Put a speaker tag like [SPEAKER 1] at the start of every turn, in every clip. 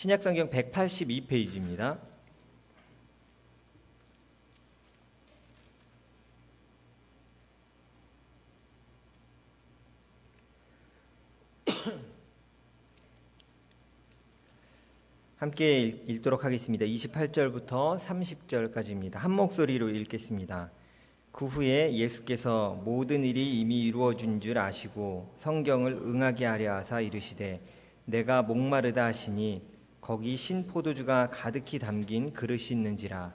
[SPEAKER 1] 신약성경 182페이지입니다. 함께 읽도록 하겠습니다. 28절부터 30절까지입니다. 한 목소리로 읽겠습니다. 그 후에 예수께서 모든 일이 이미 이루어진 줄 아시고 성경을 응하게 하려 하사 이르시되 내가 목마르다 하시니 거기 신 포도주가 가득히 담긴 그릇이 있는지라.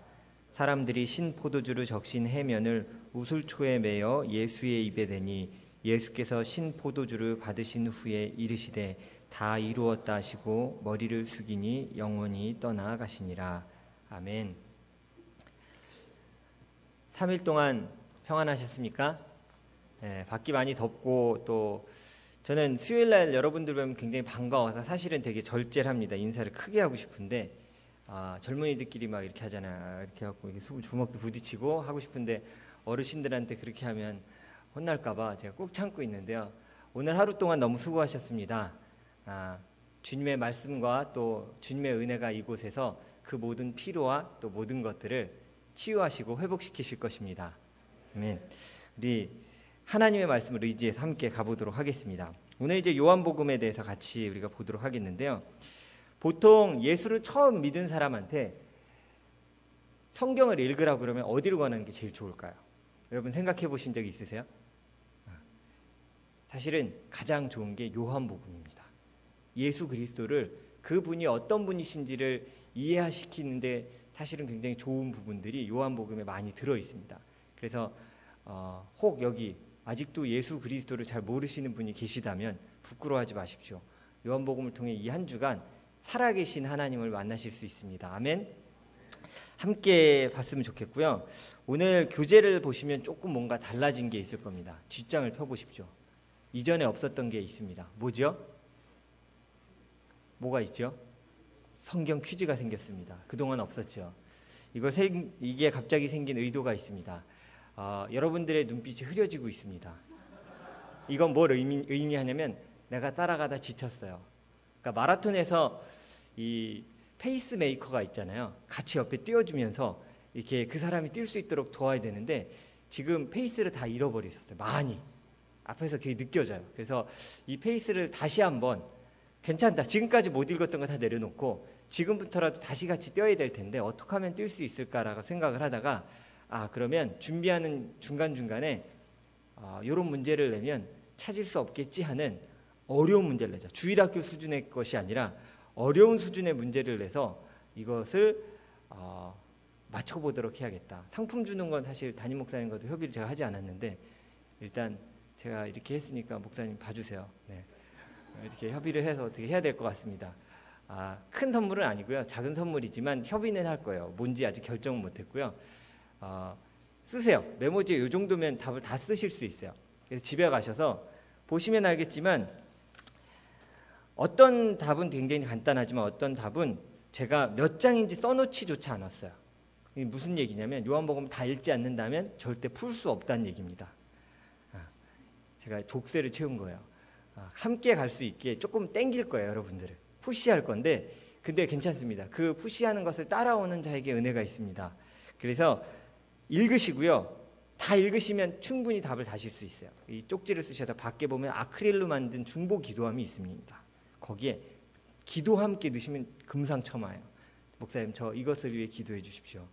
[SPEAKER 1] 사람들이 신 포도주를 적신 해면을 우슬초에 매어 예수의 입에 대니 예수께서 신 포도주를 받으신 후에 이르시되 다 이루었다 하시고 머리를 숙이니 영원히 떠나가시니라. 아멘. 3일 동안 평안하셨습니까? 네, 밖이 많이 덥고 또 저는 수요일날 여러분들 뵈면 굉장히 반가워서 사실은 되게 절제합니다. 인사를 크게 하고 싶은데 젊은이들끼리 막 이렇게 하잖아요. 이렇게 하고 이렇게 주먹도 부딪히고 하고 싶은데 어르신들한테 그렇게 하면 혼날까봐 제가 꾹 참고 있는데요. 오늘 하루 동안 너무 수고하셨습니다. 주님의 말씀과 또 주님의 은혜가 이곳에서 그 모든 피로와 또 모든 것들을 치유하시고 회복시키실 것입니다. 아멘. 우리 하나님의 말씀을 의지해서 함께 가보도록 하겠습니다. 오늘 이제 요한복음에 대해서 같이 우리가 보도록 하겠는데요. 보통 예수를 처음 믿은 사람한테 성경을 읽으라고 그러면 어디로 가는 게 제일 좋을까요? 여러분 생각해 보신 적 있으세요? 사실은 가장 좋은 게 요한복음입니다. 예수 그리스도를 그분이 어떤 분이신지를 이해시키는데 사실은 굉장히 좋은 부분들이 요한복음에 많이 들어 있습니다. 그래서 혹 여기 아직도 예수 그리스도를 잘 모르시는 분이 계시다면 부끄러워하지 마십시오. 요한복음을 통해 이 한 주간 살아계신 하나님을 만나실 수 있습니다. 아멘. 함께 봤으면 좋겠고요. 오늘 교재를 보시면 조금 뭔가 달라진 게 있을 겁니다. 뒷장을 펴보십시오. 이전에 없었던 게 있습니다. 뭐죠? 뭐가 있죠? 성경 퀴즈가 생겼습니다. 그동안 없었죠. 이게 갑자기 생긴 의도가 있습니다. 여러분들의 눈빛이 흐려지고 있습니다. 이건 뭘 의미하냐면 내가 따라가다 지쳤어요. 그러니까 마라톤에서 이 페이스메이커가 있잖아요. 같이 옆에 뛰어주면서 이렇게 그 사람이 뛸 수 있도록 도와야 되는데 지금 페이스를 다 잃어버리셨어요. 많이. 앞에서 그게 느껴져요. 그래서 이 페이스를 다시 한번 괜찮다. 지금까지 못 읽었던 거 다 내려놓고 지금부터라도 다시 같이 뛰어야 될 텐데 어떻게 하면 뛸 수 있을까라고 생각을 하다가 그러면 준비하는 중간중간에 이런 문제를 내면 찾을 수 없겠지 하는 어려운 문제를 내자. 주일학교 수준의 것이 아니라 어려운 수준의 문제를 내서 이것을 맞춰보도록 해야겠다. 상품 주는 건 사실 담임 목사님과도 협의를 제가 하지 않았는데 일단 제가 이렇게 했으니까 목사님 봐주세요. 네. 이렇게 협의를 해서 어떻게 해야 될 것 같습니다. 큰 선물은 아니고요. 작은 선물이지만 협의는 할 거예요. 뭔지 아직 결정은 못했고요. 쓰세요. 메모지에 이 정도면 답을 다 쓰실 수 있어요. 그래서 집에 가셔서 보시면 알겠지만 어떤 답은 굉장히 간단하지만 어떤 답은 제가 몇 장인지 써놓지조차 않았어요. 이게 무슨 얘기냐면 요한복음 다 읽지 않는다면 절대 풀 수 없다는 얘기입니다. 제가 족쇄를 채운 거예요. 함께 갈 수 있게 조금 땡길 거예요. 여러분들을 푸시할 건데 근데 괜찮습니다. 그 푸시하는 것을 따라오는 자에게 은혜가 있습니다. 그래서 읽으시고요. 다 읽으시면 충분히 답을 다실 수 있어요. 이 쪽지를 쓰셔서 밖에 보면 아크릴로 만든 중보 기도함이 있습니다. 거기에 기도 함께 넣으시면 금상첨화예요. 목사님 저 이것을 위해 기도해 주십시오.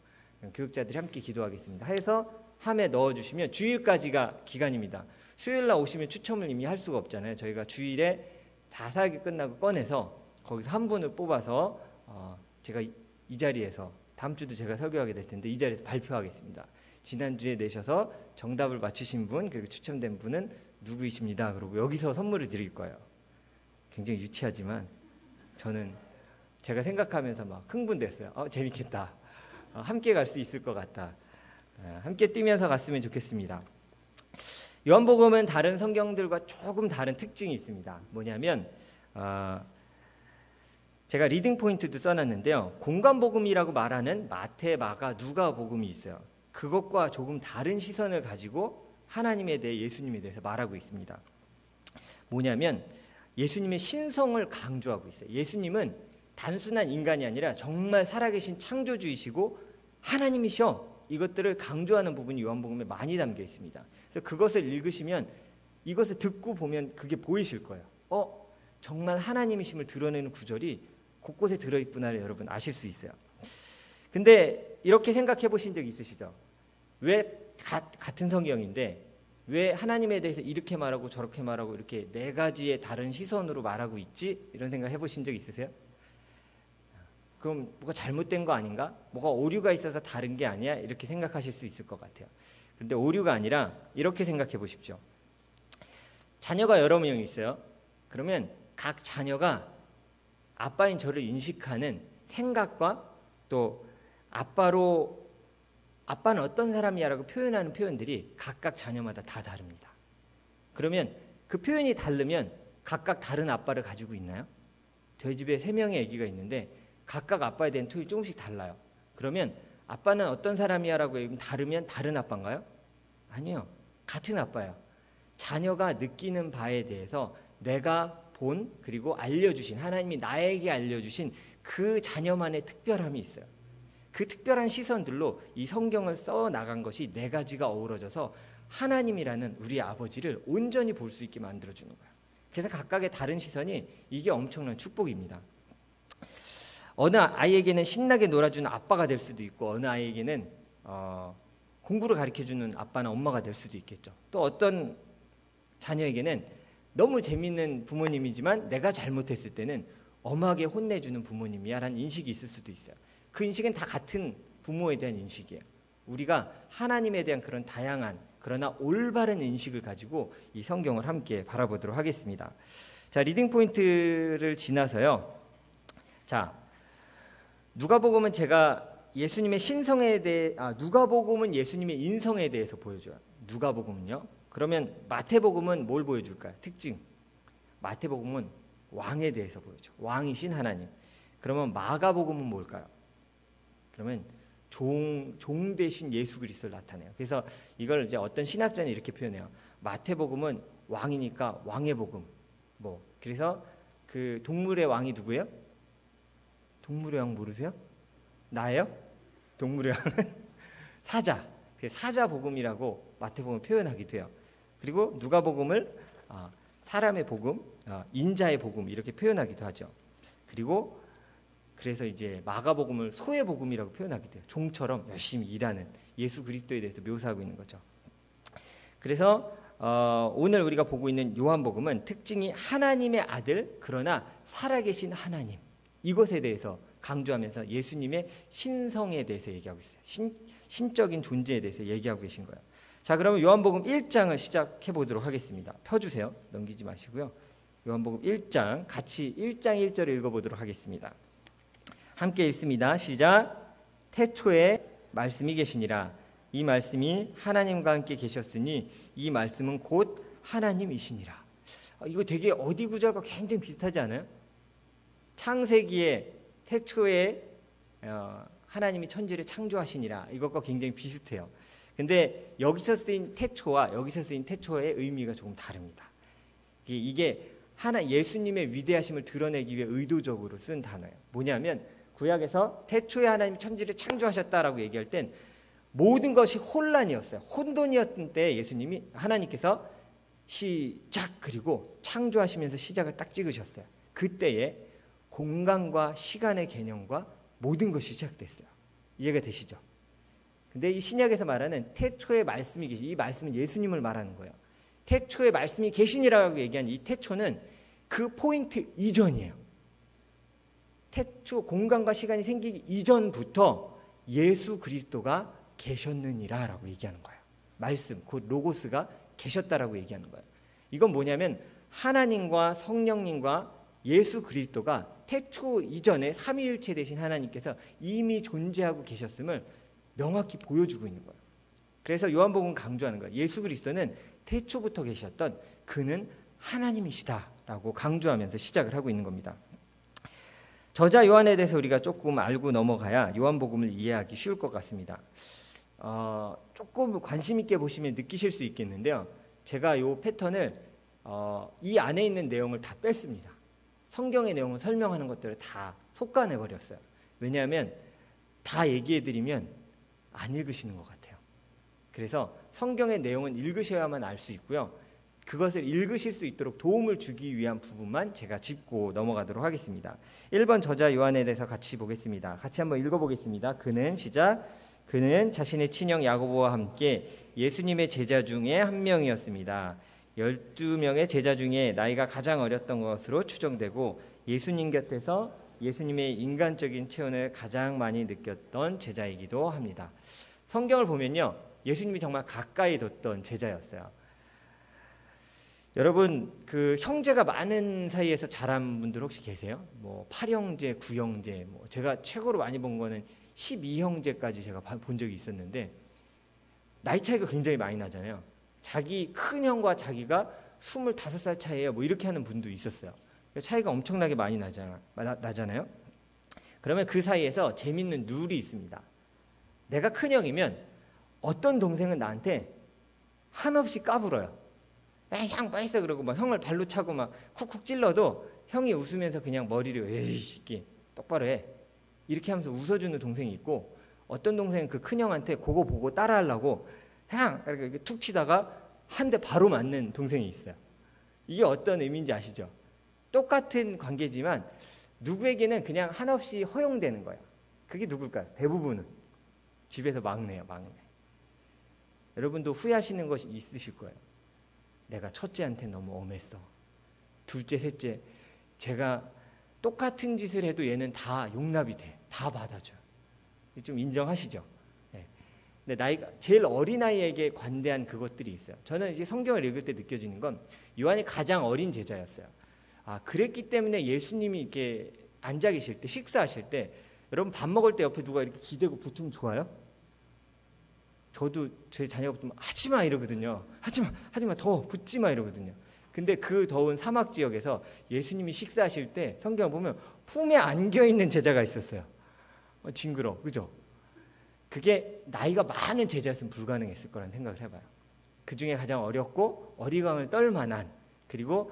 [SPEAKER 1] 교육자들이 함께 기도하겠습니다. 해서 함에 넣어주시면 주일까지가 기간입니다. 수요일날 오시면 추첨을 이미 할 수가 없잖아요. 저희가 주일에 다 사역이 끝나고 꺼내서 거기서 한 분을 뽑아서 제가 이 자리에서 다음 주도 제가 설교하게 될 텐데 이 자리에서 발표하겠습니다. 지난주에 내셔서 정답을 맞추신 분 그리고 추첨된 분은 누구이십니다. 그리고 여기서 선물을 드릴 거예요. 굉장히 유치하지만 저는 제가 생각하면서 막 흥분됐어요. 재밌겠다. 함께 갈 수 있을 것 같다. 함께 뛰면서 갔으면 좋겠습니다. 요한복음은 다른 성경들과 조금 다른 특징이 있습니다. 뭐냐면 제가 리딩 포인트도 써놨는데요. 공간복음이라고 말하는 마태, 마가, 누가 복음이 있어요. 그것과 조금 다른 시선을 가지고 하나님에 대해 예수님에 대해서 말하고 있습니다. 뭐냐면 예수님의 신성을 강조하고 있어요. 예수님은 단순한 인간이 아니라 정말 살아계신 창조주이시고 하나님이셔. 이것들을 강조하는 부분이 요한복음에 많이 담겨 있습니다. 그래서 그것을 읽으시면 이것을 듣고 보면 그게 보이실 거예요. 정말 하나님이심을 드러내는 구절이 곳곳에 들어있구나를 여러분 아실 수 있어요. 근데 이렇게 생각해 보신 적 있으시죠? 왜 같은 성경인데 왜 하나님에 대해서 이렇게 말하고 저렇게 말하고 이렇게 네 가지의 다른 시선으로 말하고 있지? 이런 생각 해보신 적 있으세요? 그럼 뭐가 잘못된 거 아닌가? 뭐가 오류가 있어서 다른 게 아니야? 이렇게 생각하실 수 있을 것 같아요. 그런데 오류가 아니라 이렇게 생각해 보십시오. 자녀가 여러 명이 있어요. 그러면 각 자녀가 아빠인 저를 인식하는 생각과 또 아빠는 어떤 사람이야라고 표현하는 표현들이 각각 자녀마다 다 다릅니다. 그러면 그 표현이 다르면 각각 다른 아빠를 가지고 있나요? 저희 집에 3명의 아기가 있는데 각각 아빠에 대한 표현이 조금씩 달라요. 그러면 아빠는 어떤 사람이야라고 얘기하면 다르면 다른 아빠인가요? 아니요. 같은 아빠예요. 자녀가 느끼는 바에 대해서 내가 본 그리고 알려주신 하나님이 나에게 알려주신 그 자녀만의 특별함이 있어요. 그 특별한 시선들로 이 성경을 써 나간 것이 네 가지가 어우러져서 하나님이라는 우리 아버지를 온전히 볼 수 있게 만들어주는 거예요. 그래서 각각의 다른 시선이 이게 엄청난 축복입니다. 어느 아이에게는 신나게 놀아주는 아빠가 될 수도 있고 어느 아이에게는 공부를 가르쳐주는 아빠나 엄마가 될 수도 있겠죠. 또 어떤 자녀에게는 너무 재밌는 부모님이지만 내가 잘못했을 때는 엄하게 혼내주는 부모님이야 라는 인식이 있을 수도 있어요. 그 인식은 다 같은 부모에 대한 인식이에요. 우리가 하나님에 대한 그런 다양한 그러나 올바른 인식을 가지고 이 성경을 함께 바라보도록 하겠습니다. 자, 리딩 포인트를 지나서요. 자, 누가복음은 제가 예수님의 신성에 대해 누가복음은 예수님의 인성에 대해서 보여줘요. 누가복음은요. 그러면 마태복음은 뭘 보여줄까요? 특징. 마태복음은 왕에 대해서 보여줘. 왕이신 하나님. 그러면 마가복음은 뭘까요? 그러면 종 대신 예수 그리스도를 나타내요. 그래서 이걸 이제 어떤 신학자는 이렇게 표현해요. 마태복음은 왕이니까 왕의 복음. 그래서 그 동물의 왕이 누구예요? 동물의 왕 모르세요? 나예요? 동물의 왕은 사자. 사자 복음이라고 마태복음을 표현하기도 해요. 그리고 누가복음을 사람의 복음, 인자의 복음 이렇게 표현하기도 하죠. 그리고 그래서 이제 마가복음을 소의 복음이라고 표현하기도 해요. 종처럼 열심히 일하는 예수 그리스도에 대해서 묘사하고 있는 거죠. 그래서 오늘 우리가 보고 있는 요한복음은 특징이 하나님의 아들 그러나 살아계신 하나님 이것에 대해서 강조하면서 예수님의 신성에 대해서 얘기하고 있어요. 신적인 존재에 대해서 얘기하고 계신 거예요. 자, 그러면 요한복음 1장을 시작해 보도록 하겠습니다. 펴주세요. 넘기지 마시고요. 요한복음 1장 같이 1장 1절을 읽어보도록 하겠습니다. 함께 읽습니다. 시작. 태초에 말씀이 계시니라. 이 말씀이 하나님과 함께 계셨으니 이 말씀은 곧 하나님이시니라. 이거 되게 어디 구절과 굉장히 비슷하지 않아요? 창세기에 태초에 하나님이 천지를 창조하시니라. 이것과 굉장히 비슷해요. 근데 여기서 쓰인 태초와 여기서 쓰인 태초의 의미가 조금 다릅니다. 이게 예수님의 위대하심을 드러내기 위해 의도적으로 쓴 단어예요. 뭐냐면 구약에서 태초에 하나님이 천지를 창조하셨다라고 얘기할 땐 모든 것이 혼란이었어요. 혼돈이었던 때 예수님이 하나님께서 시작 그리고 창조하시면서 시작을 딱 찍으셨어요. 그때에 공간과 시간의 개념과 모든 것이 시작됐어요. 이해가 되시죠? 근데 이 신약에서 말하는 태초에 말씀이 계시, 이 말씀은 예수님을 말하는 거예요. 태초에 말씀이 계시니라고 얘기한 이 태초는 그 포인트 이전이에요. 태초 공간과 시간이 생기기 이전부터 예수 그리스도가 계셨느니라라고 얘기하는 거예요. 말씀, 곧 로고스가 계셨다라고 얘기하는 거예요. 이건 뭐냐면 하나님과 성령님과 예수 그리스도가 태초 이전에 삼위일체 되신 하나님께서 이미 존재하고 계셨음을 명확히 보여주고 있는 거예요. 그래서 요한복음은 강조하는 거예요. 예수 그리스도는 태초부터 계셨던 그는 하나님이시다라고 강조하면서 시작을 하고 있는 겁니다. 저자 요한에 대해서 우리가 조금 알고 넘어가야 요한복음을 이해하기 쉬울 것 같습니다. 조금 관심 있게 보시면 느끼실 수 있겠는데요. 제가 요 패턴을 이 안에 있는 내용을 다 뺐습니다. 성경의 내용을 설명하는 것들을 다 속아내버렸어요. 왜냐하면 다 얘기해드리면 안 읽으시는 것 같아요. 그래서 성경의 내용은 읽으셔야만 알 수 있고요. 그것을 읽으실 수 있도록 도움을 주기 위한 부분만 제가 짚고 넘어가도록 하겠습니다. 1번 저자 요한에 대해서 같이 보겠습니다. 같이 한번 읽어보겠습니다. 그는 시작. 그는 자신의 친형 야고보와 함께 예수님의 제자 중에 한 명이었습니다. 12명의 제자 중에 나이가 가장 어렸던 것으로 추정되고 예수님 곁에서 예수님의 인간적인 체온을 가장 많이 느꼈던 제자이기도 합니다. 성경을 보면요, 예수님이 정말 가까이 뒀던 제자였어요. 여러분, 그 형제가 많은 사이에서 자란 분들 혹시 계세요? 뭐 8형제, 9형제, 뭐 제가 최고로 많이 본 거는 12형제까지 제가 본 적이 있었는데 나이 차이가 굉장히 많이 나잖아요. 자기 큰 형과 자기가 25살 차이에요. 뭐 이렇게 하는 분도 있었어요. 차이가 엄청나게 많이 나잖아요. 그러면 그 사이에서 재밌는 룰이 있습니다. 내가 큰 형이면 어떤 동생은 나한테 한없이 까불어요. 형 뭐 했어? 그러고 막 형을 발로 차고 막 쿡쿡 찔러도 형이 웃으면서 그냥 머리를 에이 새끼 똑바로 해 이렇게 하면서 웃어주는 동생이 있고, 어떤 동생은 그 큰형한테 그거 보고 따라하려고 형 이렇게 툭 치다가 한 대 바로 맞는 동생이 있어요. 이게 어떤 의미인지 아시죠? 똑같은 관계지만 누구에게는 그냥 한없이 허용되는 거예요. 그게 누굴까요? 대부분은 집에서 막내예요. 막내. 여러분도 후회하시는 것이 있으실 거예요. 내가 첫째한테 너무 엄했어. 둘째, 셋째, 제가 똑같은 짓을 해도 얘는 다 용납이 돼. 다 받아줘요. 좀 인정하시죠? 네. 근데 나이가 제일 어린 아이에게 관대한 그것들이 있어요. 저는 이제 성경을 읽을 때 느껴지는 건 요한이 가장 어린 제자였어요. 아, 그랬기 때문에 예수님이 이렇게 앉아 계실 때, 식사하실 때, 여러분 밥 먹을 때 옆에 누가 이렇게 기대고 붙으면 좋아요? 저도 제 자녀가 붙으면 하지마 이러거든요. 하지마 더 붙지마 이러거든요. 근데 그 더운 사막 지역에서 예수님이 식사하실 때 성경을 보면 품에 안겨있는 제자가 있었어요. 징그러, 그죠? 그게 나이가 많은 제자였으면 불가능했을 거라는 생각을 해봐요. 그 중에 가장 어렸고 어리광을 떨 만한, 그리고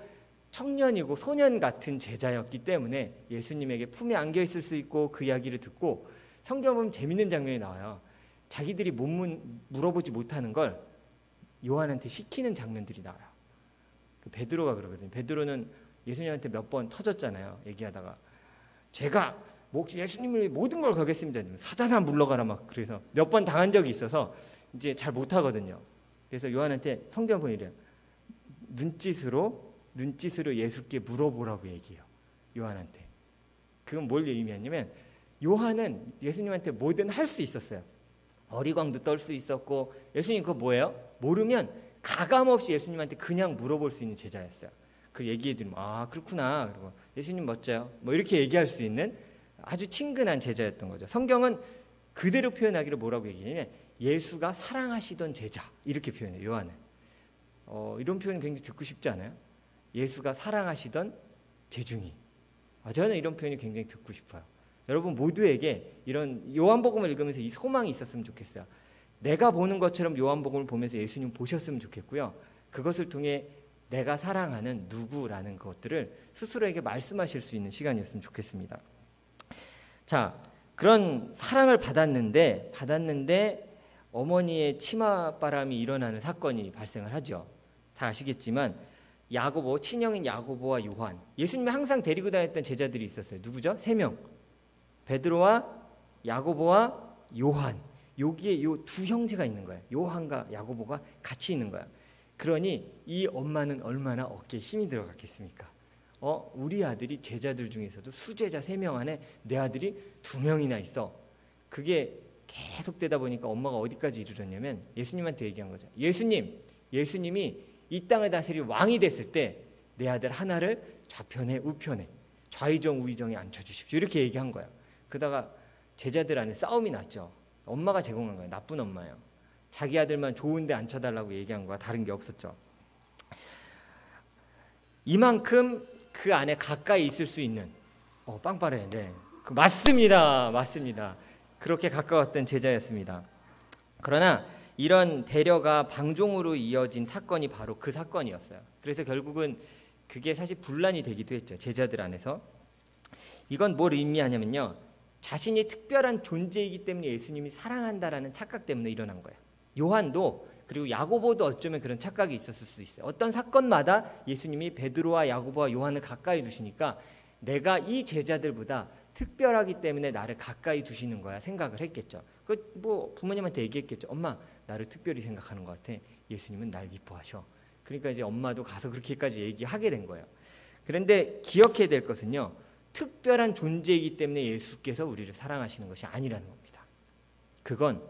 [SPEAKER 1] 청년이고 소년 같은 제자였기 때문에 예수님에게 품에 안겨있을 수 있고 그 이야기를 듣고, 성경을 보면 재밌는 장면이 나와요. 자기들이 물어보지 못하는 걸 요한한테 시키는 장면들이 나와요. 그 베드로가 그러거든요. 베드로는 예수님한테 몇 번 터졌잖아요. 얘기하다가 제가 예수님을 모든 걸 걸겠습니다. 사단아 물러가라 막 그래서 몇 번 당한 적이 있어서 이제 잘 못하거든요. 그래서 요한한테 성경 보면 이래요. 눈짓으로 예수께 물어보라고 얘기해요. 요한한테. 그건 뭘 의미하냐면 요한은 예수님한테 뭐든 할 수 있었어요. 어리광도 떨 수 있었고, 예수님 그거 뭐예요? 모르면 가감없이 예수님한테 그냥 물어볼 수 있는 제자였어요. 그 얘기해드리면 아 그렇구나, 그리고 예수님 멋져요, 뭐 이렇게 얘기할 수 있는 아주 친근한 제자였던 거죠. 성경은 그대로 표현하기를 뭐라고 얘기하냐면 예수가 사랑하시던 제자 이렇게 표현해요. 요한은 이런 표현 굉장히 듣고 싶지 않아요? 예수가 사랑하시던 제중이. 저는 이런 표현이 굉장히 듣고 싶어요. 여러분 모두에게 이런 요한복음을 읽으면서 이 소망이 있었으면 좋겠어요. 내가 보는 것처럼 요한복음을 보면서 예수님 보셨으면 좋겠고요. 그것을 통해 내가 사랑하는 누구라는 것들을 스스로에게 말씀하실 수 있는 시간이었으면 좋겠습니다. 자, 그런 사랑을 받았는데 어머니의 치맛바람이 일어나는 사건이 발생을 하죠. 다 아시겠지만 야고보, 친형인 야고보와 요한, 예수님이 항상 데리고 다녔던 제자들이 있었어요. 누구죠? 3명. 베드로와 야고보와 요한. 여기에 요 두 형제가 있는 거예요. 요한과 야고보가 같이 있는 거예요. 그러니 이 엄마는 얼마나 어깨에 힘이 들어갔겠습니까? 우리 아들이 제자들 중에서도 수제자 3명 안에 내 아들이 2명이나 있어. 그게 계속 되다 보니까 엄마가 어디까지 이르렀냐면 예수님한테 얘기한 거죠. 예수님이 이 땅을 다스릴 왕이 됐을 때 내 아들 하나를 좌편에 우편에 좌의정 우의정에 앉혀주십시오. 이렇게 얘기한 거예요. 그러다가 제자들 안에 싸움이 났죠. 엄마가 제공한 거예요. 나쁜 엄마예요. 자기 아들만 좋은 데 앉혀달라고 얘기한 거야. 다른 게 없었죠. 이만큼 그 안에 가까이 있을 수 있는 빵빠레. 네. 맞습니다. 그렇게 가까웠던 제자였습니다. 그러나 이런 배려가 방종으로 이어진 사건이 바로 그 사건이었어요. 그래서 결국은 그게 사실 분란이 되기도 했죠. 제자들 안에서. 이건 뭘 의미하냐면요. 자신이 특별한 존재이기 때문에 예수님이 사랑한다라는 착각 때문에 일어난 거예요. 요한도 그리고 야고보도 어쩌면 그런 착각이 있었을 수 있어요. 어떤 사건마다 예수님이 베드로와 야고보와 요한을 가까이 두시니까 내가 이 제자들보다 특별하기 때문에 나를 가까이 두시는 거야 생각을 했겠죠. 그 뭐 부모님한테 얘기했겠죠. 엄마 나를 특별히 생각하는 것 같아. 예수님은 날 기뻐하셔. 그러니까 이제 엄마도 가서 그렇게까지 얘기하게 된 거예요. 그런데 기억해야 될 것은요. 특별한 존재이기 때문에 예수께서 우리를 사랑하시는 것이 아니라는 겁니다. 그건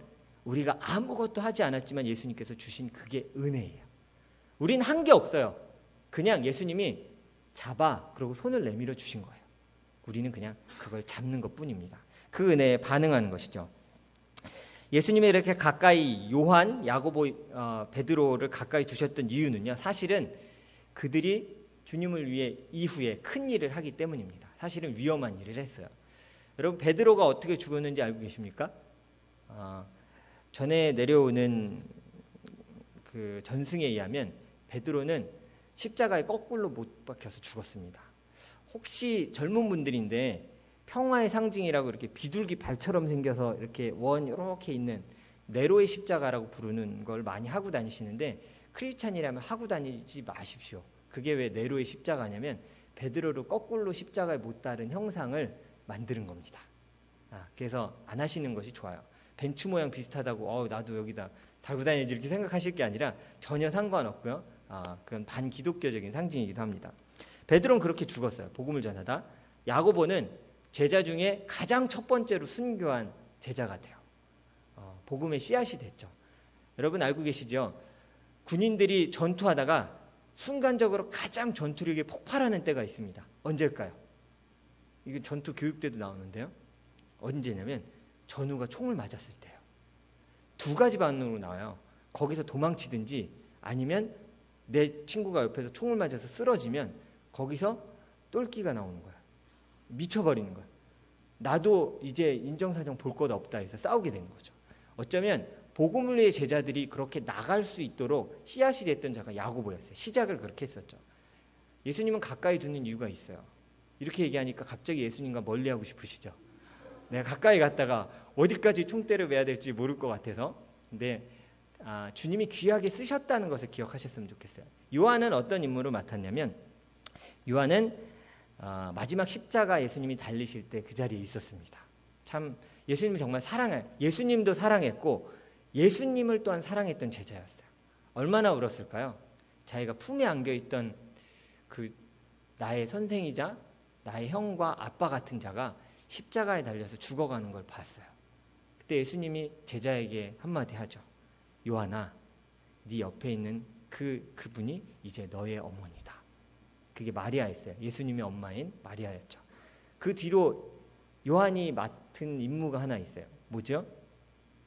[SPEAKER 1] 우리가 아무것도 하지 않았지만 예수님께서 주신 그게 은혜예요. 우린 한 게 없어요. 그냥 예수님이 잡아 그리고 손을 내밀어 주신 거예요. 우리는 그냥 그걸 잡는 것뿐입니다. 그 은혜에 반응하는 것이죠. 예수님이 이렇게 가까이 요한, 야고보, 베드로를 가까이 두셨던 이유는요. 사실은 그들이 주님을 위해 이후에 큰 일을 하기 때문입니다. 사실은 위험한 일을 했어요. 여러분 베드로가 어떻게 죽었는지 알고 계십니까? 전에 내려오는 그 전승에 의하면 베드로는 십자가에 거꾸로 못 박혀서 죽었습니다. 혹시 젊은 분들인데 평화의 상징이라고 이렇게 비둘기 발처럼 생겨서 이렇게 원 이렇게 있는 네로의 십자가라고 부르는 걸 많이 하고 다니시는데 크리스찬이라면 하고 다니지 마십시오. 그게 왜 네로의 십자가냐면 베드로를 거꾸로 십자가에 못 달은 형상을 만드는 겁니다. 그래서 안 하시는 것이 좋아요. 벤츠 모양 비슷하다고 나도 여기다 달고 다니지 이렇게 생각하실 게 아니라 전혀 상관없고요. 그건 반기독교적인 상징이기도 합니다. 베드로는 그렇게 죽었어요. 복음을 전하다. 야고보는 제자 중에 가장 첫 번째로 순교한 제자 같아요. 복음의 씨앗이 됐죠. 여러분 알고 계시죠? 군인들이 전투하다가 순간적으로 가장 전투력이 폭발하는 때가 있습니다. 언제일까요? 이게 전투 교육 때도 나오는데요. 언제냐면 전우가 총을 맞았을 때요. 두 가지 반응으로 나와요. 거기서 도망치든지 아니면 내 친구가 옆에서 총을 맞아서 쓰러지면 거기서 똘끼가 나오는 거야. 미쳐버리는 거야. 나도 이제 인정사정 볼 것 없다 해서 싸우게 되는 거죠. 어쩌면 복음을 위해 제자들이 그렇게 나갈 수 있도록 씨앗이 됐던 자가 야고보였어요. 시작을 그렇게 했었죠. 예수님은 가까이 두는 이유가 있어요. 이렇게 얘기하니까 갑자기 예수님과 멀리하고 싶으시죠. 내가 가까이 갔다가 어디까지 총대를 매야 될지 모를 것 같아서. 근데 주님이 귀하게 쓰셨다는 것을 기억하셨으면 좋겠어요. 요한은 어떤 임무를 맡았냐면 요한은 마지막 십자가 예수님이 달리실 때 그 자리에 있었습니다. 참 예수님을 정말 예수님도 사랑했고 예수님을 또한 사랑했던 제자였어요. 얼마나 울었을까요? 자기가 품에 안겨있던 그 나의 선생이자 나의 형과 아빠 같은 자가 십자가에 달려서 죽어가는 걸 봤어요. 그때 예수님이 제자에게 한마디 하죠. 요한아, 네 옆에 있는 그분이 이제 너의 어머니다. 그게 마리아였어요. 예수님의 엄마인 마리아였죠. 그 뒤로 요한이 맡은 임무가 하나 있어요. 뭐죠?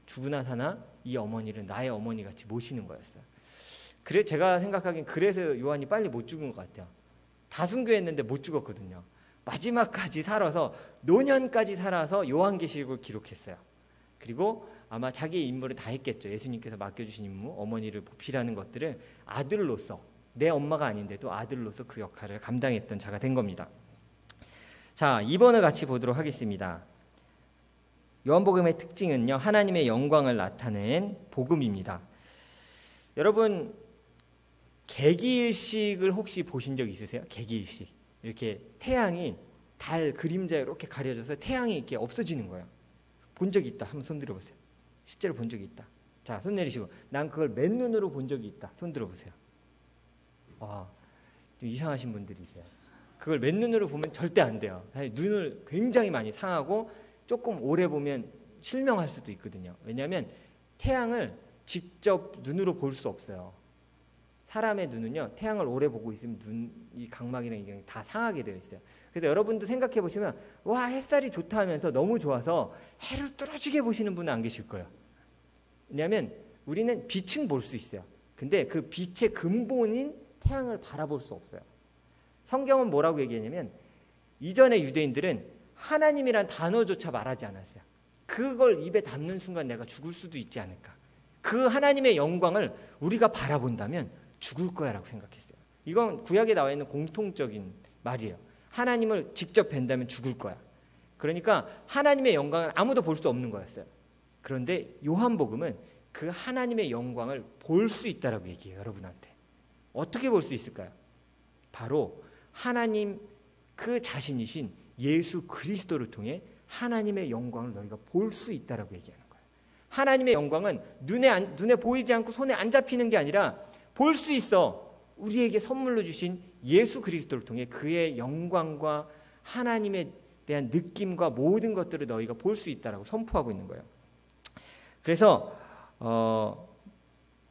[SPEAKER 1] 죽으나 사나 이 어머니를 나의 어머니같이 모시는 거였어요. 그래 제가 생각하기엔 그래서 요한이 빨리 못 죽은 것 같아요. 다 순교했는데 못 죽었거든요. 마지막까지 살아서 노년까지 살아서 요한계시록을 기록했어요. 그리고 아마 자기의 임무를 다 했겠죠. 예수님께서 맡겨주신 임무, 어머니를 보필하는 것들을 아들로서 내 엄마가 아닌데도 아들로서 그 역할을 감당했던 자가 된 겁니다. 자, 2번을 같이 보도록 하겠습니다. 요한복음의 특징은요. 하나님의 영광을 나타낸 복음입니다. 여러분 개기일식을 혹시 보신 적 있으세요? 개기일식. 이렇게 태양이 달 그림자에 이렇게 가려져서 태양이 이렇게 없어지는 거예요. 본 적이 있다. 한번 손 들어보세요. 실제로 본 적이 있다. 자, 손 내리시고 난 그걸 맨눈으로 본 적이 있다. 손 들어보세요. 좀 이상하신 분들이세요. 그걸 맨눈으로 보면 절대 안 돼요. 눈을 굉장히 많이 상하고 조금 오래 보면 실명할 수도 있거든요. 왜냐하면 태양을 직접 눈으로 볼 수 없어요. 사람의 눈은요, 태양을 오래 보고 있으면 이 각막이나 이게 다 상하게 되어 있어요. 그래서 여러분도 생각해 보시면 와 햇살이 좋다 하면서 너무 좋아서 해를 뚫어지게 보시는 분은 안 계실 거예요. 왜냐하면 우리는 빛은 볼 수 있어요. 근데 그 빛의 근본인 태양을 바라볼 수 없어요. 성경은 뭐라고 얘기하냐면 이전의 유대인들은 하나님이란 단어조차 말하지 않았어요. 그걸 입에 담는 순간 내가 죽을 수도 있지 않을까. 그 하나님의 영광을 우리가 바라본다면 죽을 거야 라고 생각했어요. 이건 구약에 나와 있는 공통적인 말이에요. 하나님을 직접 뵌다면 죽을 거야. 그러니까 하나님의 영광을 아무도 볼 수 없는 거였어요. 그런데 요한복음은 그 하나님의 영광을 볼 수 있다라고 얘기해요. 여러분한테. 어떻게 볼 수 있을까요? 바로 하나님 그 자신이신 예수 그리스도를 통해 하나님의 영광을 너희가 볼 수 있다라고 얘기하는 거예요. 하나님의 영광은 눈에 보이지 않고 손에 안 잡히는 게 아니라 볼 수 있어. 우리에게 선물로 주신 예수 그리스도를 통해 그의 영광과 하나님에 대한 느낌과 모든 것들을 너희가 볼 수 있다라고 선포하고 있는 거예요. 그래서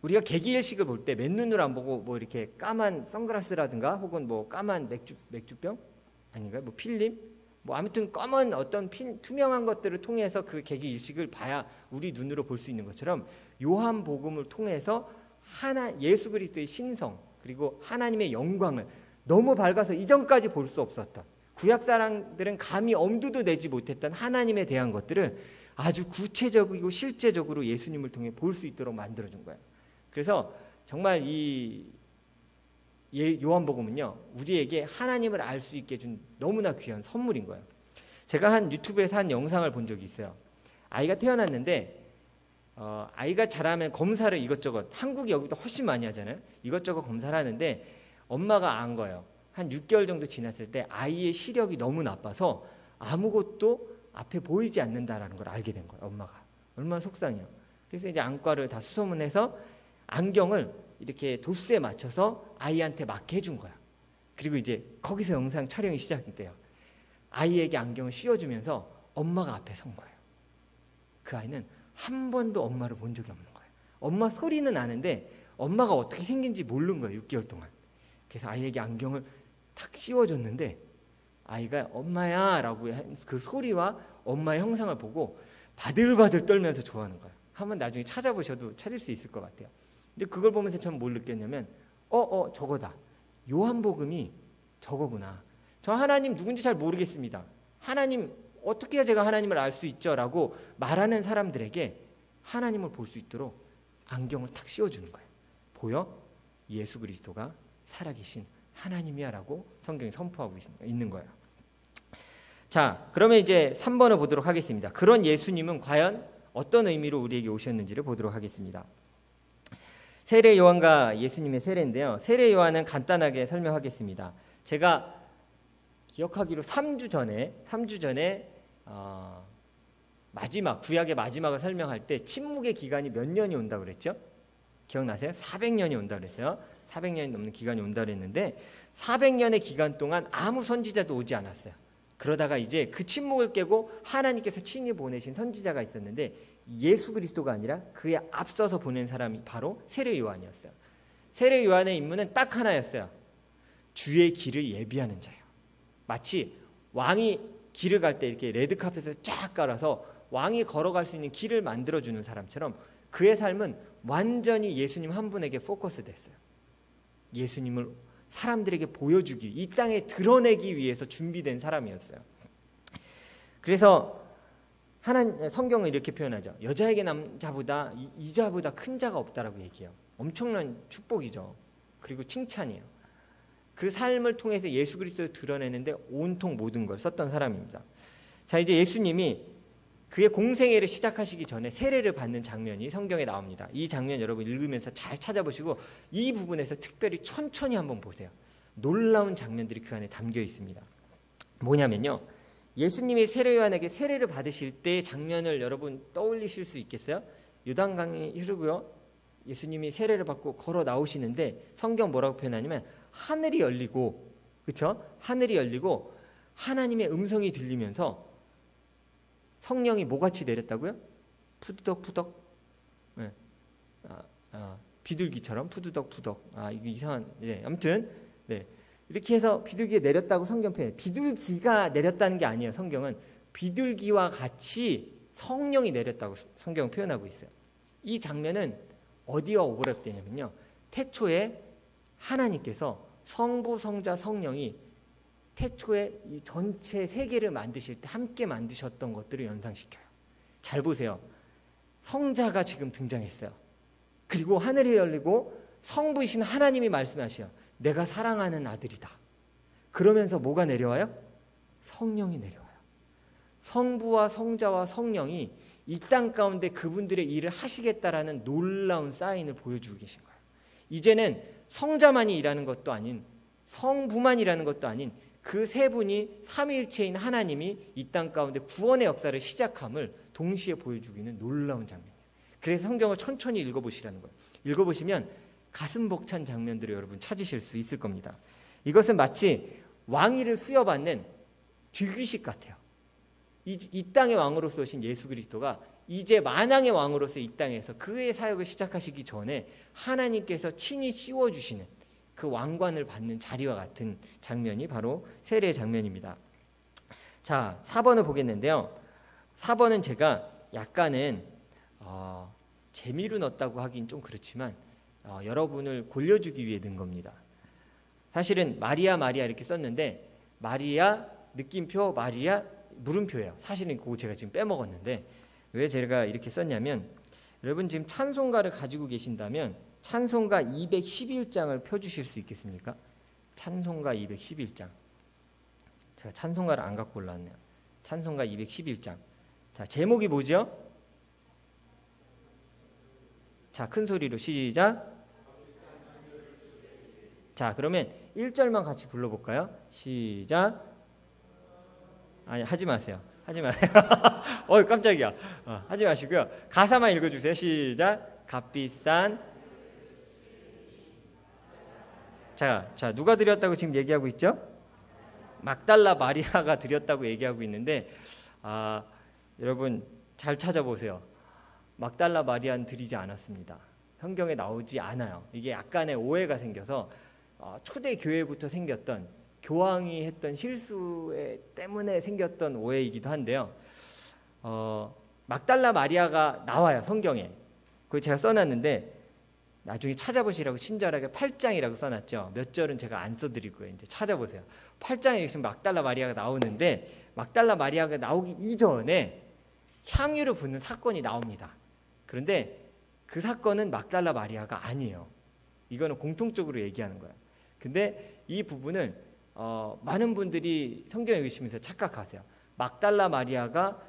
[SPEAKER 1] 우리가 개기일식을 볼 때 맨눈으로 안 보고 뭐 이렇게 까만 선글라스라든가 혹은 뭐 까만 맥주병 아닌가요? 뭐 필름 뭐 아무튼 검은 어떤 투명한 것들을 통해서 그 개기일식을 봐야 우리 눈으로 볼 수 있는 것처럼 요한복음을 통해서 예수 그리스도의 신성 그리고 하나님의 영광을 너무 밝아서 이전까지 볼 수 없었던 구약 사람들은 감히 엄두도 내지 못했던 하나님에 대한 것들을 아주 구체적이고 실제적으로 예수님을 통해 볼 수 있도록 만들어준 거예요. 그래서 정말 이 요한복음은요 우리에게 하나님을 알 수 있게 준 너무나 귀한 선물인 거예요. 제가 한 유튜브에서 한 영상을 본 적이 있어요. 아이가 태어났는데 아이가 자라면 검사를 이것저것 한국이 여기도 훨씬 많이 하잖아요. 이것저것 검사를 하는데 엄마가 안 거예요. 한 6개월 정도 지났을 때 아이의 시력이 너무 나빠서 아무것도 앞에 보이지 않는다라는 걸 알게 된 거예요. 엄마가. 얼마나 속상해요. 그래서 이제 안과를 다 수소문해서 안경을 이렇게 도수에 맞춰서 아이한테 맞게 해준 거야. 그리고 이제 거기서 영상 촬영이 시작돼요. 아이에게 안경을 씌워주면서 엄마가 앞에 선 거예요. 그 아이는 한 번도 엄마를 본 적이 없는 거예요. 엄마 소리는 아는데 엄마가 어떻게 생긴지 모르는 거예요. 6개월 동안. 그래서 아이에게 안경을 탁 씌워줬는데 아이가 엄마야 라고 그 소리와 엄마의 형상을 보고 바들바들 떨면서 좋아하는 거예요. 한번 나중에 찾아보셔도 찾을 수 있을 것 같아요. 근데 그걸 보면서 저는 뭘 느꼈냐면 저거다. 요한복음이 저거구나. 저 하나님 누군지 잘 모르겠습니다. 하나님 어떻게 해야 제가 하나님을 알 수 있죠? 라고 말하는 사람들에게 하나님을 볼 수 있도록 안경을 탁 씌워주는 거예요. 보여? 예수 그리스도가 살아계신 하나님이야 라고 성경이 선포하고 있는 거예요. 자, 그러면 이제 3번을 보도록 하겠습니다. 그런 예수님은 과연 어떤 의미로 우리에게 오셨는지를 보도록 하겠습니다. 세례 요한과 예수님의 세례인데요. 세례 요한은 간단하게 설명하겠습니다. 제가 기억하기로 3주 전에 마지막 구약의 마지막을 설명할 때 침묵의 기간이 몇 년이 온다고 그랬죠? 기억나세요? 400년이 온다고 그랬어요. 400년이 넘는 기간이 온다고 그랬는데 400년의 기간 동안 아무 선지자도 오지 않았어요. 그러다가 이제 그 침묵을 깨고 하나님께서 친히 보내신 선지자가 있었는데 예수 그리스도가 아니라 그에 앞서서 보낸 사람이 바로 세례 요한이었어요. 세례 요한의 임무는 딱 하나였어요. 주의 길을 예비하는 자예요. 마치 왕이 길을 갈 때 이렇게 레드카펫을 쫙 깔아서 왕이 걸어갈 수 있는 길을 만들어주는 사람처럼 그의 삶은 완전히 예수님 한 분에게 포커스됐어요. 예수님을 사람들에게 보여주기, 이 땅에 드러내기 위해서 준비된 사람이었어요. 그래서 성경은 이렇게 표현하죠. 여자에게 남자보다 이자보다 큰 자가 없다라고 얘기해요. 엄청난 축복이죠. 그리고 칭찬이에요. 그 삶을 통해서 예수 그리스도를 드러내는데 온통 모든 걸 썼던 사람입니다. 자, 이제 예수님이 그의 공생애를 시작하시기 전에 세례를 받는 장면이 성경에 나옵니다. 이 장면 여러분 읽으면서 잘 찾아보시고 이 부분에서 특별히 천천히 한번 보세요. 놀라운 장면들이 그 안에 담겨 있습니다. 뭐냐면요. 예수님이 세례 요한에게 세례를 받으실 때의 장면을 여러분 떠올리실 수 있겠어요? 요단강이 흐르고요. 예수님이 세례를 받고 걸어 나오시는데 성경 뭐라고 표현하냐면 하늘이 열리고, 그렇죠? 하늘이 열리고 하나님의 음성이 들리면서 성령이 뭐같이 내렸다고요? 푸드덕푸덕, 네. 비둘기처럼 푸드덕푸덕. 이거 이상한. 네, 아무튼 네. 이렇게 해서 비둘기가 내렸다고 성경 표현해요. 비둘기가 내렸다는 게 아니에요. 성경은 비둘기와 같이 성령이 내렸다고 성경은 표현하고 있어요. 이 장면은 어디와 오버랩되냐면요. 태초에 하나님께서 성부, 성자, 성령이 태초에 이 전체 세계를 만드실 때 함께 만드셨던 것들을 연상시켜요. 잘 보세요. 성자가 지금 등장했어요. 그리고 하늘이 열리고 성부이신 하나님이 말씀하셔요. 내가 사랑하는 아들이다. 그러면서 뭐가 내려와요? 성령이 내려와요. 성부와 성자와 성령이 이 땅 가운데 그분들의 일을 하시겠다라는 놀라운 사인을 보여주고 계신 거예요. 이제는 성자만이 일하는 것도 아닌, 성부만 일하는 것도 아닌 그 세 분이 삼위일체인 하나님이 이 땅 가운데 구원의 역사를 시작함을 동시에 보여주고 있는 놀라운 장면이에요. 그래서 성경을 천천히 읽어보시라는 거예요. 읽어보시면 가슴 벅찬 장면들을 여러분 찾으실 수 있을 겁니다. 이것은 마치 왕위를 수여받는 즉위식 같아요. 이 땅의 왕으로서 오신 예수 그리스도가 이제 만왕의 왕으로서 이 땅에서 그의 사역을 시작하시기 전에 하나님께서 친히 씌워주시는 그 왕관을 받는 자리와 같은 장면이 바로 세례의 장면입니다. 자, 4번을 보겠는데요. 4번은 제가 약간은 재미로 넣었다고 하긴 좀 그렇지만 여러분을 골려주기 위해 넣은 겁니다. 사실은 마리아 마리아 이렇게 썼는데 마리아 느낌표 마리아 물음표예요. 사실은 그거 제가 지금 빼먹었는데 왜 제가 이렇게 썼냐면 여러분 지금 찬송가를 가지고 계신다면 찬송가 211장을 펴주실 수 있겠습니까? 찬송가 211장. 제가 찬송가를 안 갖고 올라왔네요. 찬송가 211장. 자, 제목이 뭐죠? 자, 큰 소리로 시작. 자, 그러면 1절만 같이 불러볼까요? 시작. 아니, 하지 마세요. 하지 마세요. 깜짝이야. 하지 마시고요. 가사만 읽어주세요. 시작. 값비싼. 자, 누가 드렸다고 지금 얘기하고 있죠? 막달라 마리아가 드렸다고 얘기하고 있는데 여러분 잘 찾아보세요. 막달라 마리아는 드리지 않았습니다. 성경에 나오지 않아요. 이게 약간의 오해가 생겨서 초대 교회부터 생겼던 교황이 했던 실수 때문에 생겼던 오해이기도 한데요. 막달라 마리아가 나와요. 성경에. 그거 제가 써놨는데 나중에 찾아보시라고 친절하게 8장이라고 써놨죠. 몇 절은 제가 안 써드리고요. 이제 찾아보세요. 8장에 지금 막달라 마리아가 나오는데 막달라 마리아가 나오기 이전에 향유를 붓는 사건이 나옵니다. 그런데 그 사건은 막달라 마리아가 아니에요. 이거는 공통적으로 얘기하는 거예요. 근데 이 부분을 많은 분들이 성경 읽으시면서 착각하세요. 막달라 마리아가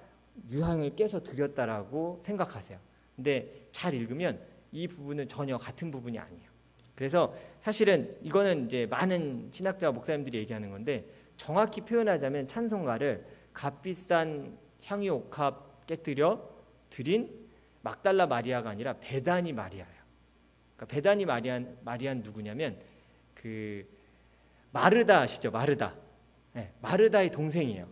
[SPEAKER 1] 유향을 깨서 드렸다라고 생각하세요. 근데 잘 읽으면 이 부분은 전혀 같은 부분이 아니에요. 그래서 사실은 이거는 이제 많은 신학자 목사님들이 얘기하는 건데 정확히 표현하자면 찬송가를 값비싼 향유 옥합 깨뜨려 드린 막달라 마리아가 아니라 베다니 마리아예요. 그러니까 베다니 마리아는 누구냐면 그 마르다 아시죠? 마르다. 네, 마르다의 동생이에요.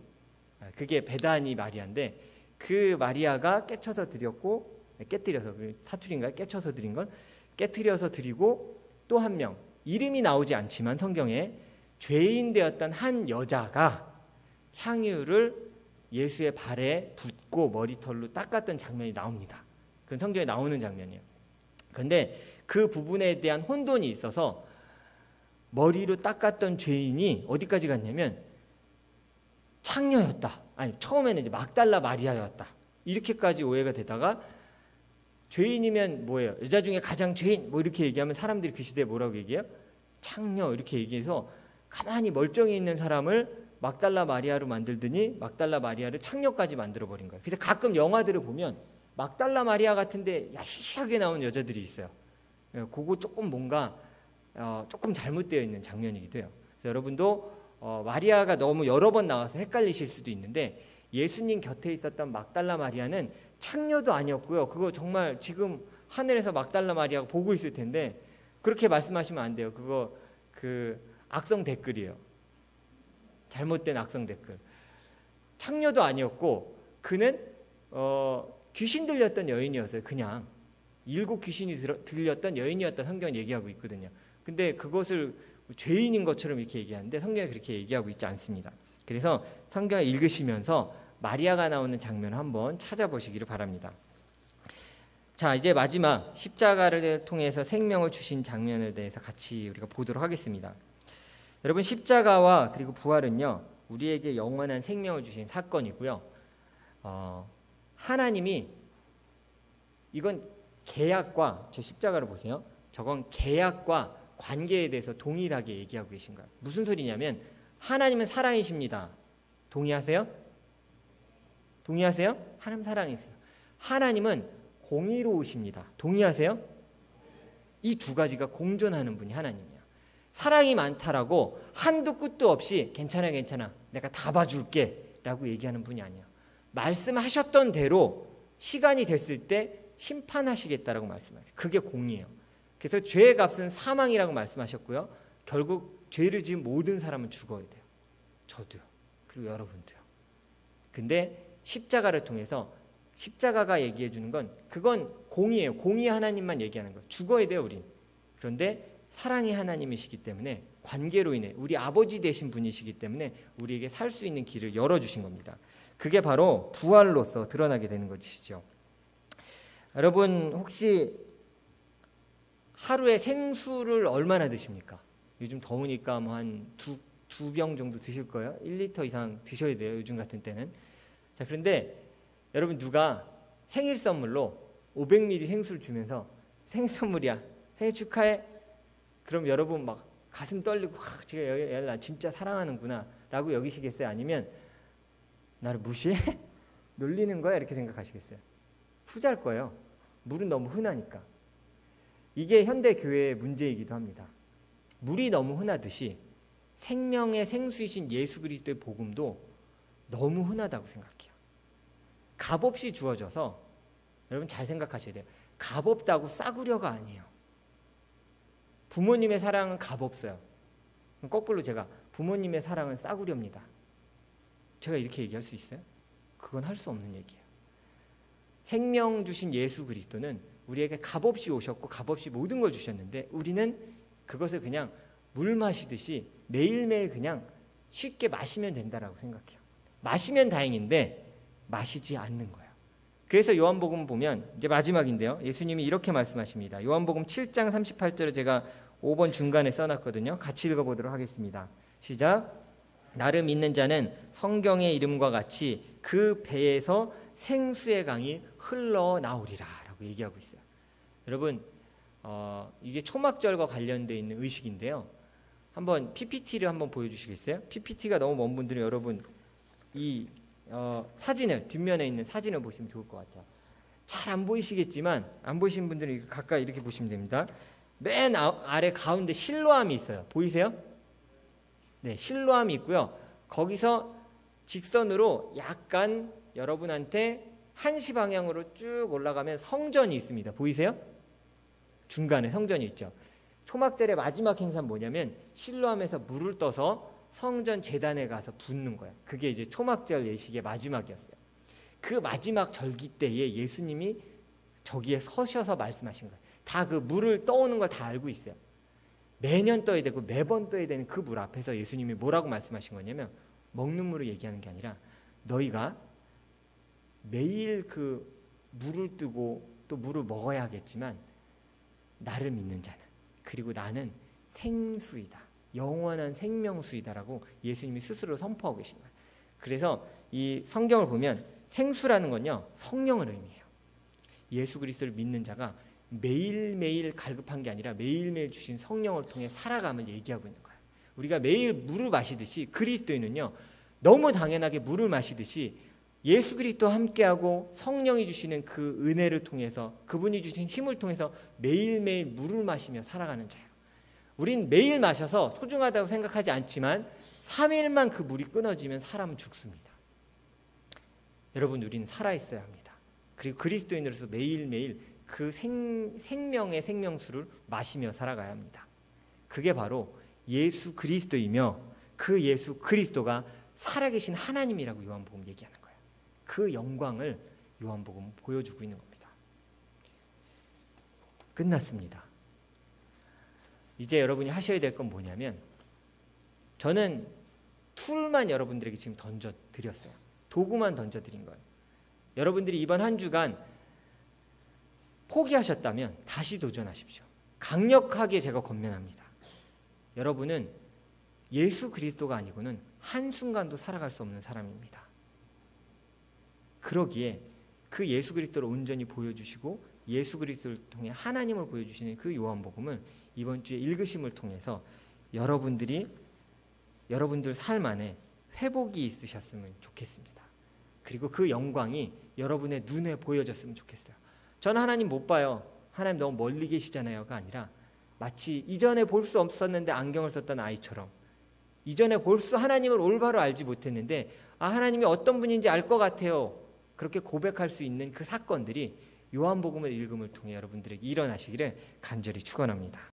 [SPEAKER 1] 그게 베다니 마리아인데 그 마리아가 깨쳐서 드렸고 깨뜨려서 사투리인가요? 깨쳐서 드린 건 깨뜨려서 드리고 또 한 명 이름이 나오지 않지만 성경에 죄인 되었던 한 여자가 향유를 예수의 발에 붓고 머리털로 닦았던 장면이 나옵니다. 그건 성경에 나오는 장면이에요. 그런데 그 부분에 대한 혼돈이 있어서 머리로 닦았던 죄인이 어디까지 갔냐면 창녀였다. 아니 처음에는 이제 막달라 마리아였다. 이렇게까지 오해가 되다가 죄인이면 뭐예요? 여자 중에 가장 죄인 뭐 이렇게 얘기하면 사람들이 그 시대에 뭐라고 얘기해요? 창녀 이렇게 얘기해서 가만히 멀쩡히 있는 사람을 막달라 마리아로 만들더니 막달라 마리아를 창녀까지 만들어버린 거예요. 그래서 가끔 영화들을 보면 막달라 마리아 같은데 야시시하게 나온 여자들이 있어요. 그거 조금 뭔가 조금 잘못되어 있는 장면이기도 해요. 그래서 여러분도 마리아가 너무 여러 번 나와서 헷갈리실 수도 있는데 예수님 곁에 있었던 막달라 마리아는 창녀도 아니었고요. 그거 정말 지금 하늘에서 막달라 마리아가 보고 있을 텐데 그렇게 말씀하시면 안 돼요. 그거 그 악성 댓글이에요. 잘못된 악성 댓글. 창녀도 아니었고 그는 귀신 들렸던 여인이었어요. 그냥 7 귀신이 들렸던 여인이었다 성경은 얘기하고 있거든요. 근데 그것을 죄인인 것처럼 이렇게 얘기하는데 성경에 그렇게 얘기하고 있지 않습니다. 그래서 성경을 읽으시면서 마리아가 나오는 장면을 한번 찾아보시기를 바랍니다. 자, 이제 마지막 십자가를 통해서 생명을 주신 장면에 대해서 같이 우리가 보도록 하겠습니다. 여러분 십자가와 그리고 부활은요 우리에게 영원한 생명을 주신 사건이고요. 하나님이 이건 계약과 저 십자가를 보세요. 저건 계약과 관계에 대해서 동일하게 얘기하고 계신 거예요. 무슨 소리냐면 하나님은 사랑이십니다. 동의하세요? 동의하세요? 하나님 사랑이세요. 하나님은 공의로우십니다. 동의하세요? 이 두 가지가 공존하는 분이 하나님이에요. 사랑이 많다라고 한도 끝도 없이 괜찮아 괜찮아 내가 다 봐줄게 라고 얘기하는 분이 아니에요. 말씀하셨던 대로 시간이 됐을 때 심판하시겠다라고 말씀하세요. 그게 공의예요. 그래서 죄의 값은 사망이라고 말씀하셨고요. 결국 죄를 지은 모든 사람은 죽어야 돼요. 저도요. 그리고 여러분도요. 근데 십자가를 통해서 십자가가 얘기해 주는 건 그건 공의예요. 공의 하나님만 얘기하는 거예요. 죽어야 돼요, 우린. 그런데 사랑의 하나님이시기 때문에 관계로 인해 우리 아버지 되신 분이시기 때문에 우리에게 살 수 있는 길을 열어주신 겁니다. 그게 바로 부활로서 드러나게 되는 것이죠. 여러분 혹시 하루에 생수를 얼마나 드십니까? 요즘 더우니까 뭐 한 두 병 정도 드실 거예요. 1리터 이상 드셔야 돼요. 요즘 같은 때는. 자, 그런데 여러분 누가 생일 선물로 500ml 생수를 주면서 생일 선물이야. 생일 축하해. 그럼 여러분 막 가슴 떨리고 제가 나 진짜 사랑하는구나 라고 여기시겠어요? 아니면 나를 무시해? 놀리는 거야? 이렇게 생각하시겠어요? 후자일 거예요. 물은 너무 흔하니까. 이게 현대 교회의 문제이기도 합니다. 물이 너무 흔하듯이 생명의 생수이신 예수 그리스도의 복음도 너무 흔하다고 생각해요. 값없이 주어져서 여러분 잘 생각하셔야 돼요. 값없다고 싸구려가 아니에요. 부모님의 사랑은 값없어요. 거꾸로 제가 부모님의 사랑은 싸구려입니다. 제가 이렇게 얘기할 수 있어요? 그건 할 수 없는 얘기예요. 생명 주신 예수 그리스도는 우리에게 값없이 오셨고 값없이 모든 걸 주셨는데 우리는 그것을 그냥 물 마시듯이 매일매일 그냥 쉽게 마시면 된다라고 생각해요. 마시면 다행인데 마시지 않는 거예요. 그래서 요한복음 보면 이제 마지막인데요. 예수님이 이렇게 말씀하십니다. 요한복음 7장 38절에 제가 5번 중간에 써놨거든요. 같이 읽어보도록 하겠습니다. 시작. 나를 믿는 자는 성경의 이름과 같이 그 배에서 생수의 강이 흘러나오리라 라고 얘기하고 있어요. 여러분 이게 초막절과 관련되어 있는 의식인데요. 한번 PPT를 한번 보여주시겠어요? PPT가 너무 먼 분들은 여러분 이 사진을 뒷면에 있는 사진을 보시면 좋을 것 같아요. 잘 안 보이시겠지만 안 보이시는 분들은 가까이 이렇게 보시면 됩니다. 맨 아래 가운데 실로암이 있어요. 보이세요? 네, 실로암이 있고요. 거기서 직선으로 약간 여러분한테 한시 방향으로 쭉 올라가면 성전이 있습니다. 보이세요? 중간에 성전이 있죠. 초막절의 마지막 행사는 뭐냐면 실로암에서 물을 떠서 성전 제단에 가서 붓는 거예요. 그게 이제 초막절 예식의 마지막이었어요. 그 마지막 절기 때에 예수님이 저기에 서셔서 말씀하신 거예요. 다 그 물을 떠오는 걸 다 알고 있어요. 매년 떠야 되고 매번 떠야 되는 그 물 앞에서 예수님이 뭐라고 말씀하신 거냐면 먹는 물을 얘기하는 게 아니라 너희가 매일 그 물을 뜨고 또 물을 먹어야 하겠지만 나를 믿는 자는 그리고 나는 생수이다. 영원한 생명수이다라고 예수님이 스스로 선포하고 계신 거예요. 그래서 이 성경을 보면 생수라는 건요. 성령을 의미해요. 예수 그리스도를 믿는 자가 매일매일 갈급한 게 아니라 매일매일 주신 성령을 통해 살아감을 얘기하고 있는 거예요. 우리가 매일 물을 마시듯이 그리스도인은요. 너무 당연하게 물을 마시듯이 예수 그리스도와 함께하고 성령이 주시는 그 은혜를 통해서 그분이 주신 힘을 통해서 매일매일 물을 마시며 살아가는 자예요. 우린 매일 마셔서 소중하다고 생각하지 않지만 3일만 그 물이 끊어지면 사람은 죽습니다. 여러분 우리는 살아있어야 합니다. 그리고 그리스도인으로서 매일매일 그 생명의 생명수를 마시며 살아가야 합니다. 그게 바로 예수 그리스도이며 그 예수 그리스도가 살아계신 하나님이라고 요한복음 얘기하는 거예요. 그 영광을 요한복음은 보여주고 있는 겁니다. 끝났습니다. 이제 여러분이 하셔야 될 건 뭐냐면 저는 툴만 여러분들에게 지금 던져드렸어요. 도구만 던져드린 거예요. 여러분들이 이번 한 주간 포기하셨다면 다시 도전하십시오. 강력하게 제가 권면합니다. 여러분은 예수 그리스도가 아니고는 한순간도 살아갈 수 없는 사람입니다. 그러기에 그 예수 그리스도를 온전히 보여주시고 예수 그리스도를 통해 하나님을 보여주시는 그 요한복음을 이번 주에 읽으심을 통해서 여러분들 삶 안에 회복이 있으셨으면 좋겠습니다. 그리고 그 영광이 여러분의 눈에 보여졌으면 좋겠어요. 저는 하나님 못 봐요. 하나님 너무 멀리 계시잖아요가 아니라 마치 이전에 볼 수 없었는데 안경을 썼던 아이처럼 이전에 하나님을 올바로 알지 못했는데 하나님이 어떤 분인지 알 것 같아요. 그렇게 고백할 수 있는 그 사건들이 요한복음을 읽음을 통해 여러분들에게 일어나시기를 간절히 축원합니다.